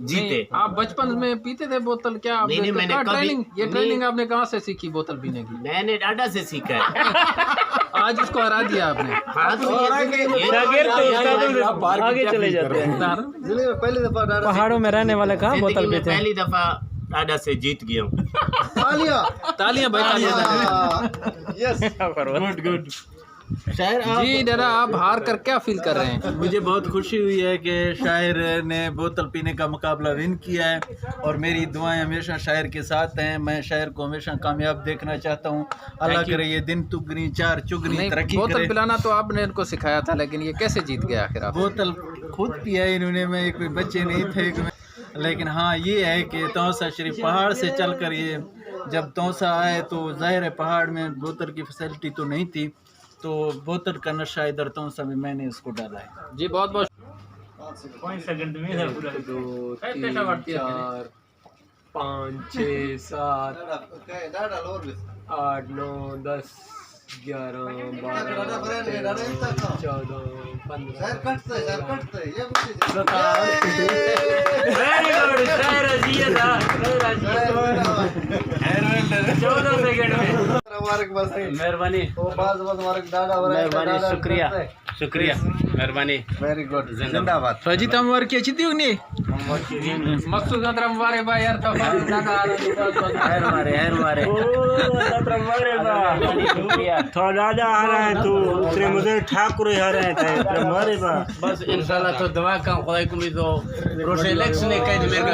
जीते। आप बचपन में पीते थे बोतल क्या? नहीं, मैंने कभी ट्रेनिंग आपने कहाँ से सीखी बोतल पीने की? मैंने डाडा से सीखा है। आज इसको हरा दिया आपने। हाँ, तो आगे चले जाते हैं। पहली दफा पहाड़ों में रहने वाले कहाँ जिंदगी बोतल में पीते हैं? पहली दफा डाडा से जीत गया हूँ। तालियां भाई, तालियां। Yes good. शायर आप जी डरा, आप हार कर क्या फील कर रहे हैं? मुझे बहुत खुशी हुई है कि शायर ने बोतल पीने का मुकाबला विन किया है और मेरी दुआएं हमेशा शायर के साथ हैं। मैं शायर को हमेशा कामयाब देखना चाहता हूँ। अल्लाह करे ये दिन तुगनी चार चुगनी नहीं, तरक्की बोतल करे। पिलाना तो आपने इनको सिखाया था, लेकिन ये कैसे जीत गया आखिर आप? बोतल खुद पिया इन्होंने, मैं कोई बच्चे नहीं थे। लेकिन हाँ ये है कि तौसा शरीफ पहाड़ से चल कर ये जब तौसा आए तो ज़ाहिर है पहाड़ में बोतल की फैसिलिटी तो नहीं थी, तो बोतल का नशा इधर तौसा में मैंने इसको डाला है। जी बहुत बहुत 5 सेकंड में 2 3 4 5 6 7 8 9 10 11 12 13 14 15 वेरी गुड शायर अजीत था। 14 सेकंड में। मेहरबानी शुक्रिया मेहरबानी। वेरी गुड जिंदाबाद। फौजी तमवर की अच्छी थी नहीं मकसूद खतरा मुबारक भाई यार। तो थोड़ा आ रहा है तू तेरे मुझे ठाकुर आ रहे थे हमारे पास। बस इंशाल्लाह तो दवा का खुदा को भी तो रोशेलेक्स ने कह मेरे को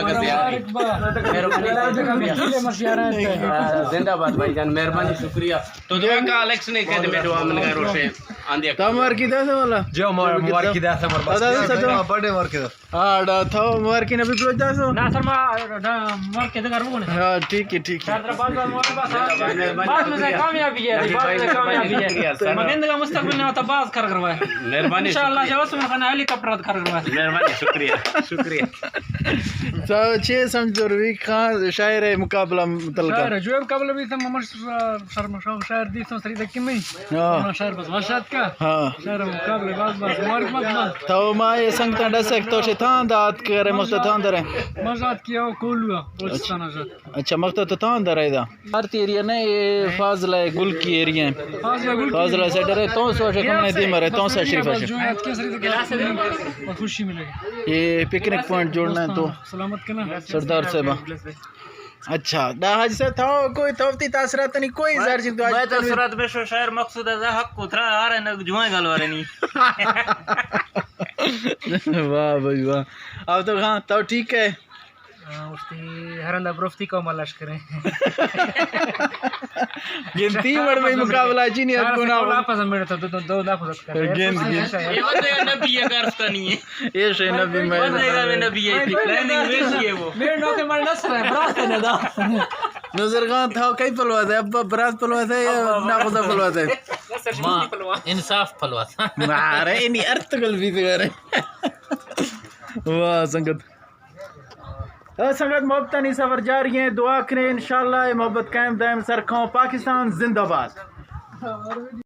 जिंदाबाद भाईजान, मेहरबानी शुक्रिया। तो दवा का अलेक्स ने कह मेरे दुआ मन का रोशे आंदिया तमवर की दस वाला जो मुबारक की दास मर बर्थडे मार के हां था मुबारक की नबी प्रोज दासो ना सर मर के करूं ना। हां ठीक है बाद में कामयाबी है मगंद का मुस्तकबिल में तबास कर करवाए। मेहरबानी इंशाल्लाह जवाब में खाना हेलीकॉप्टर कर करवाए। मेहरबानी शुक्रिया। तो 6 समझो रवि खान शायर है मुकाबला मुतलका शायर जो मुकाबला भी था ममर शर्म शायर दी तो सरी तक में हां शायर बस वशात का हां शायर मुकाबले बस मुबारक मत तो मा ये संगता दसक तो शैतान दात करे मक्त थां दरे मजात किया कोलुआ बलूचिस्तान आजाद। अच्छा मक्त तो थां दरे दा भारतीय एरिया ने ये फाजला गुल की एरिया है। फाजला से डरे तो सो से कमने दी मरे तो सा शरीफ है। जो आज के सरी तक खुशी मिलेगी। ये पिकनिक पॉइंट जोड़ना है तो सलामत करना सरदार साहब। अच्छा दाज से था कोई तौफती तासरात नहीं कोई जार सिंह मैं तो सूरत में शो शायर मकसूद है हक को थरा आ रहे न जुए गल वाले नहीं। वाह भाई वाह। अब तो हाँ तो ठीक है उसकी हरंदा प्रोफ्ती को मलाश करें। गिनती बड़ में मुकाबला जी नहीं आपको ना वापस मेरे तो दो लाख गेंद ये बंदे नबी है करता नहीं है ये शे नबी में बंदे में नबी है प्लानिंग वैसी है वो। मेरे नौके मार नसर है बरात है ना नजर खान था कई पलवाद है अब बरात पलवाद है या ना खुदा पलवाद है मां इंसाफ फलवा अरे नहीं अर्थ गलबी करे। वाह संगत संगत मोहब्बत नहीं सफर जारी है। दुआ करें इंशाल्लाह मोहब्बत कायम दायम सरखां। पाकिस्तान जिंदाबाद।